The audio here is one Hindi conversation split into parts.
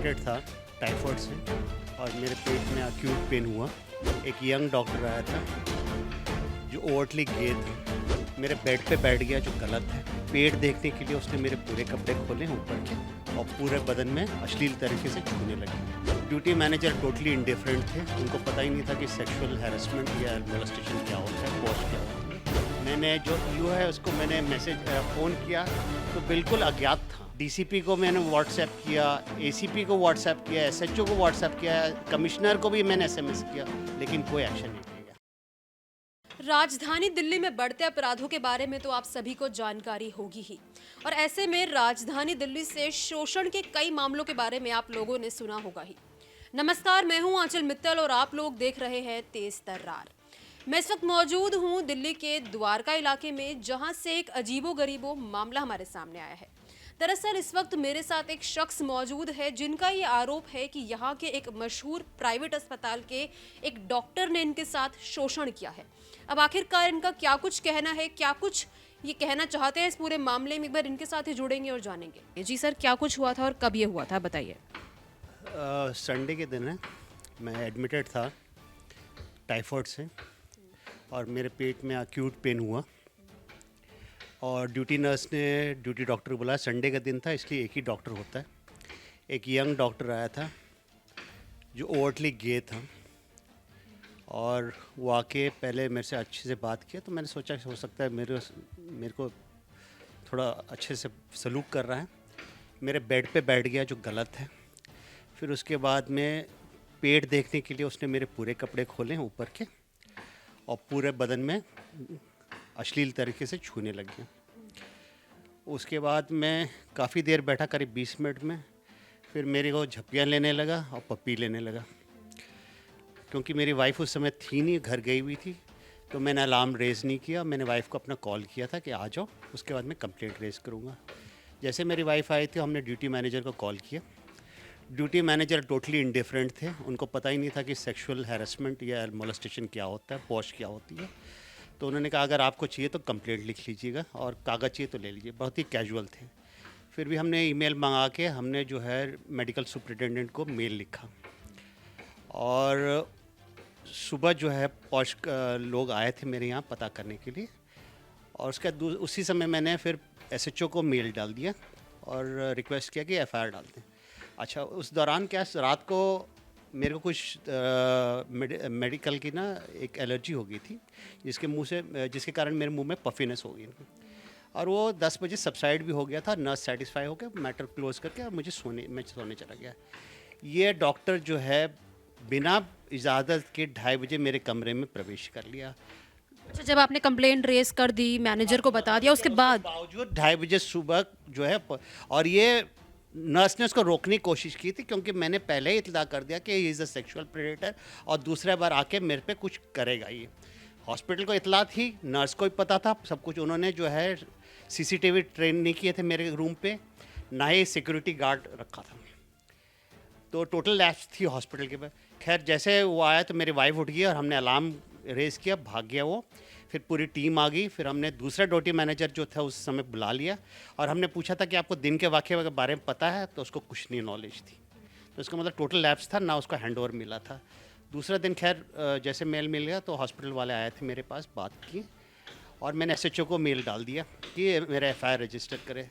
एडमिटेड था टाइफाइड से और मेरे पेट में एक्यूट पेन हुआ। एक यंग डॉक्टर आया था जो ओवरटली गे था, मेरे बेड पे बैठ गया जो गलत है। पेट देखने के लिए उसने मेरे पूरे कपड़े खोले ऊपर के और पूरे बदन में अश्लील तरीके से छूने लगे। ड्यूटी मैनेजर टोटली इंडिफरेंट थे, उनको पता ही नहीं था कि सेक्सुअल हैरेसमेंट या मोलेस्टेशन क्या होता है, पोस्ट क्या होता है। मैंने जो ईओ है उसको मैंने फ़ोन किया तो बिल्कुल अज्ञात था। डीसीपी को मैंने व्हाट्सएप किया, एसीपी को व्हाट्सएप किया, एसएचओ को व्हाट्सएप किया, कमिश्नर को भी मैंने एसएमएस किया, लेकिन कोई एक्शन नहीं लिया। राजधानी दिल्ली में बढ़ते अपराधों के बारे में तो आप सभी को जानकारी होगी ही, और ऐसे में राजधानी दिल्ली से शोषण के कई मामलों के बारे में आप लोगों ने सुना होगा ही। नमस्कार, मैं हूं आंचल मित्तल और आप लोग देख रहे हैं तेज तर्रार। मैं इस वक्त मौजूद हूं दिल्ली के द्वारका इलाके में, जहां से एक अजीबो-गरीबो मामला हमारे सामने आया है। दरअसल इस वक्त मेरे साथ एक शख्स मौजूद है जिनका ये आरोप है कि यहाँ के एक मशहूर प्राइवेट अस्पताल के एक डॉक्टर ने इनके साथ शोषण किया है। अब आखिरकार इनका क्या कुछ कहना है, क्या कुछ ये कहना चाहते हैं इस पूरे मामले में, एक बार इनके साथ ही जुड़ेंगे और जानेंगे। जी सर, क्या कुछ हुआ था और कब ये हुआ था, बताइए। संडे के दिन है, मैं एडमिटेड था टाइफाइड से और मेरे पेट में एक्यूट पेन हुआ और ड्यूटी नर्स ने ड्यूटी डॉक्टर को बुलाया। संडे का दिन था इसलिए एक ही डॉक्टर होता है। एक यंग डॉक्टर आया था जो ओवरटली गे था और वो आके पहले मेरे से अच्छे से बात किया, तो मैंने सोचा कि हो सकता है मेरे को थोड़ा अच्छे से सलूक कर रहा है। मेरे बेड पे बैठ गया जो गलत है। फिर उसके बाद में पेट देखने के लिए उसने मेरे पूरे कपड़े खोले ऊपर के और पूरे बदन में अश्लील तरीके से छूने लग गया। उसके बाद मैं काफ़ी देर बैठा, करीब 20 मिनट में। फिर मेरे को झप्पियाँ लेने लगा और पप्पी लेने लगा। क्योंकि मेरी वाइफ उस समय थी नहीं, घर गई हुई थी, तो मैंने अलार्म रेज़ नहीं किया। मैंने वाइफ को अपना कॉल किया था कि आ जाओ, उसके बाद मैं कंप्लेंट रेज़ करूँगा। जैसे मेरी वाइफ आई थी, हमने ड्यूटी मैनेजर को कॉल किया। ड्यूटी मैनेजर टोटली इंडिफरेंट थे, उनको पता ही नहीं था कि सेक्सुअल हैरेसमेंट या मोलेस्टेशन क्या होता है, पोस्ट क्या होती है। तो उन्होंने कहा अगर आपको चाहिए तो कंप्लेंट लिख लीजिएगा और कागज़ चाहिए तो ले लीजिए। बहुत ही कैजुअल थे। फिर भी हमने ईमेल मंगा के हमने जो है मेडिकल सुपरिटेंडेंट को मेल लिखा और सुबह जो है पॉश लोग आए थे मेरे यहाँ पता करने के लिए और उसी समय मैंने फिर एसएचओ को मेल डाल दिया और रिक्वेस्ट किया कि एफआईआर डाल दें। अच्छा, उस दौरान क्या रात को मेरे को कुछ मेडिकल की ना एक एलर्जी हो गई थी, जिसके कारण मेरे मुंह में पफिनेस हो गई और वो 10 बजे सबसाइड भी हो गया था। नर्स सेटिस्फाई हो गया, मैटर क्लोज करके और मैं सोने चला गया। ये डॉक्टर जो है बिना इजाज़त के 2:30 बजे मेरे कमरे में प्रवेश कर लिया। अच्छा, जब आपने कंप्लेंट रेज कर दी, मैनेजर को बता दिया, उसके बाद बावजूद 2:30 बजे सुबह जो है और ये नर्स ने उसको रोकने की कोशिश की थी, क्योंकि मैंने पहले ही इत्तला कर दिया कि he is a sexual predator और दूसरा बार आके मेरे पे कुछ करेगा। ये हॉस्पिटल को इत्तला थी, नर्स को भी पता था सब कुछ। उन्होंने जो है सीसीटीवी ट्रेन नहीं किए थे मेरे रूम पे, ना ही सिक्योरिटी गार्ड रखा था, तो टोटल लैप्स थी हॉस्पिटल के पास। खैर जैसे वो आया तो मेरी वाइफ उठ गई और हमने अलार्म रेज़ किया, भाग गया वो। फिर पूरी टीम आ गई। फिर हमने दूसरा ड्यूटी मैनेजर जो था उस समय बुला लिया और हमने पूछा था कि आपको दिन के वाक़े के बारे में पता है, तो उसको कुछ नहीं नॉलेज थी। तो इसका मतलब टोटल लैप्स था, ना उसका हैंडओवर मिला था। दूसरा दिन खैर जैसे मेल मिल गया तो हॉस्पिटल वाले आए थे मेरे पास, बात की और मैंने एसएचओ को मेल डाल दिया कि मेरा एफआईआर रजिस्टर करे।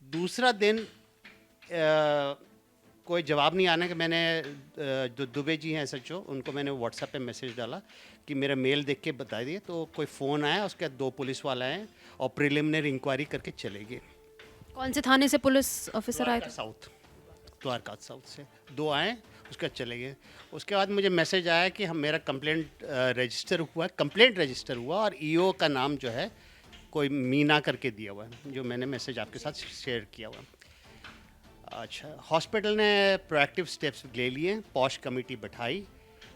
दूसरा दिन कोई जवाब नहीं आने के मैंने जो दुबे जी हैं एसएचओ, उनको मैंने व्हाट्सएप पे मैसेज डाला कि मेरा मेल देख के बता दिए। तो कोई फ़ोन आया, उसके बाद 2 पुलिस वाले आए और प्रिलिमिनरी इंक्वायरी करके चले गए। कौन से थाने से पुलिस ऑफिसर आए थे? द्वारका साउथ से 2 आए, उसके बाद चले गए। उसके बाद मुझे मैसेज आया कि हम मेरा कंप्लेंट रजिस्टर हुआ और ईओ का नाम जो है कोई मीना करके दिया हुआ है, जो मैंने मैसेज आपके साथ शेयर किया हुआ। अच्छा, हॉस्पिटल ने प्रोएक्टिव स्टेप्स ले लिए। पॉश कमेटी बैठाई,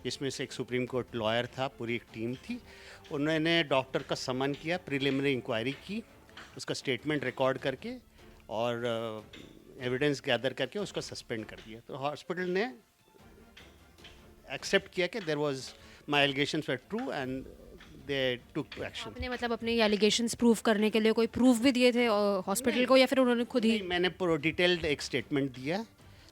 जिसमें से एक सुप्रीम कोर्ट लॉयर था, पूरी एक टीम थी। उन्होंने डॉक्टर का समन किया, प्रिलिमिनरी इंक्वायरी की, उसका स्टेटमेंट रिकॉर्ड करके और एविडेंस गैदर करके उसको सस्पेंड कर दिया। तो हॉस्पिटल ने एक्सेप्ट किया कि there was my allegations were true and they took action. आपने मतलब अपने एलिगेशंस प्रूव करने के लिए कोई प्रूफ भी दिए थे हॉस्पिटल को, या फिर उन्होंने खुद ही? मैंने पूरा डिटेल्ड एक स्टेटमेंट दिया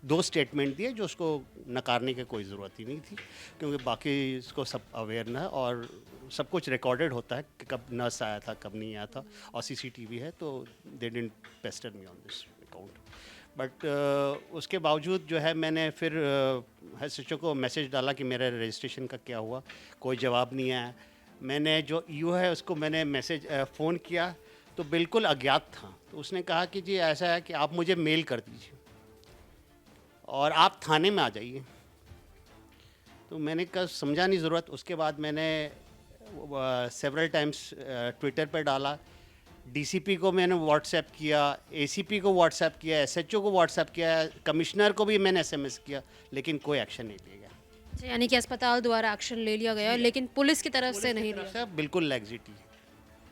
दो स्टेटमेंट दिए जो उसको नकारने की कोई ज़रूरत ही नहीं थी, क्योंकि बाकी इसको सब अवेयर ना, और सब कुछ रिकॉर्डेड होता है कि कब नर्स आया था कब नहीं आया था, और CCTV है, तो they didn't Pasteur me on this account. But उसके बावजूद जो है मैंने फिर SHO को मैसेज डाला कि मेरा रजिस्ट्रेशन का क्या हुआ, कोई जवाब नहीं आया। मैंने जो EO है उसको मैंने मैसेज फ़ोन किया तो बिल्कुल अज्ञात था, तो उसने कहा कि जी ऐसा है कि आप मुझे मेल कर दीजिए और आप थाने में आ जाइए। तो मैंने कहा समझा नहीं ज़रूरत। उसके बाद मैंने सेवरल टाइम्स ट्विटर पर डाला, DCP को मैंने व्हाट्सएप किया, ACP को व्हाट्सएप किया, SHO को व्हाट्सएप किया, कमिश्नर को भी मैंने SMS किया, लेकिन कोई एक्शन नहीं लिया गया। अच्छा, यानी कि अस्पताल द्वारा एक्शन ले लिया गया, लेकिन पुलिस की तरफ से नहीं लिया। सब बिल्कुल लैक्सिटी।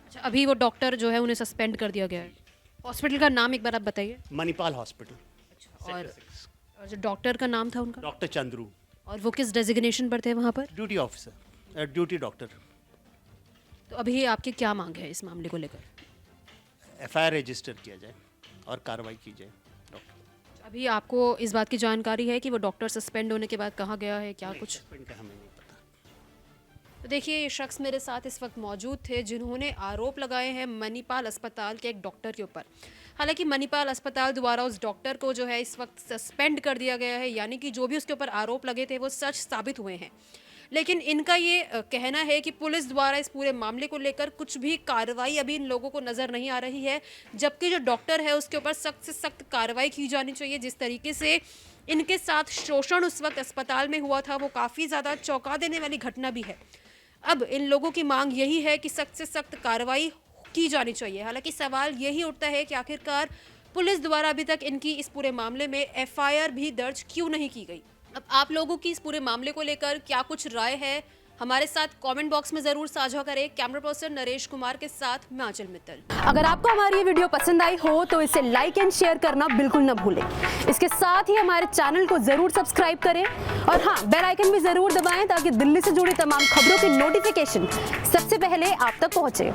अच्छा, अभी वो डॉक्टर जो है उन्हें सस्पेंड कर दिया गया है। हॉस्पिटल का नाम एक बार आप बताइए। मणिपाल हॉस्पिटल। और जो डॉक्टर का नाम था उनका? डॉक्टर चंद्रू। और वो किस डेजिग्नेशन पर थे वहाँ पर? Duty officer, duty doctor. तो अभी आपकी क्या मांग है इस मामले को लेकर? FIR रजिस्टर किया जाए और कार्रवाई की जाए डॉक्टर। अभी आपको इस बात की जानकारी है कि वो डॉक्टर सस्पेंड होने के बाद कहाँ गया है, क्या कुछ? सस्पेंड का हमें नहीं पता। तो देखिए, ये शख्स मेरे साथ इस वक्त मौजूद थे जिन्होंने आरोप लगाए हैं मणिपाल अस्पताल के एक डॉक्टर के ऊपर। हालांकि मणिपाल अस्पताल द्वारा उस डॉक्टर को जो है इस वक्त सस्पेंड कर दिया गया है, यानी कि जो भी उसके ऊपर आरोप लगे थे वो सच साबित हुए हैं। लेकिन इनका ये कहना है कि पुलिस द्वारा इस पूरे मामले को लेकर कुछ भी कार्रवाई अभी इन लोगों को नज़र नहीं आ रही है, जबकि जो डॉक्टर है उसके ऊपर सख्त से सख्त कार्रवाई की जानी चाहिए। जिस तरीके से इनके साथ शोषण उस वक्त अस्पताल में हुआ था वो काफ़ी ज़्यादा चौंका देने वाली घटना भी है। अब इन लोगों की मांग यही है कि सख्त से सख्त कार्रवाई की जानी चाहिए। हालांकि सवाल यही उठता है कि आखिरकार पुलिस द्वारा अभी तक इनकी इस पूरे मामले में FIR भी दर्ज क्यों नहीं की गई। अब आप लोगों की इस पूरे मामले को लेकर क्या कुछ राय है, हमारे साथ कमेंट बॉक्स में जरूर साझा करें। कैमरा पर्सन नरेश कुमार के साथ मैं आंचल मित्तल। अगर आपको हमारी ये वीडियो पसंद आई हो तो इसे लाइक एंड शेयर करना बिल्कुल न भूलें। इसके साथ ही हमारे चैनल को जरूर सब्सक्राइब करें और हाँ, बेल आइकन भी जरूर दबाएं ताकि दिल्ली से जुड़ी तमाम खबरों की नोटिफिकेशन सबसे पहले आप तक पहुंचे।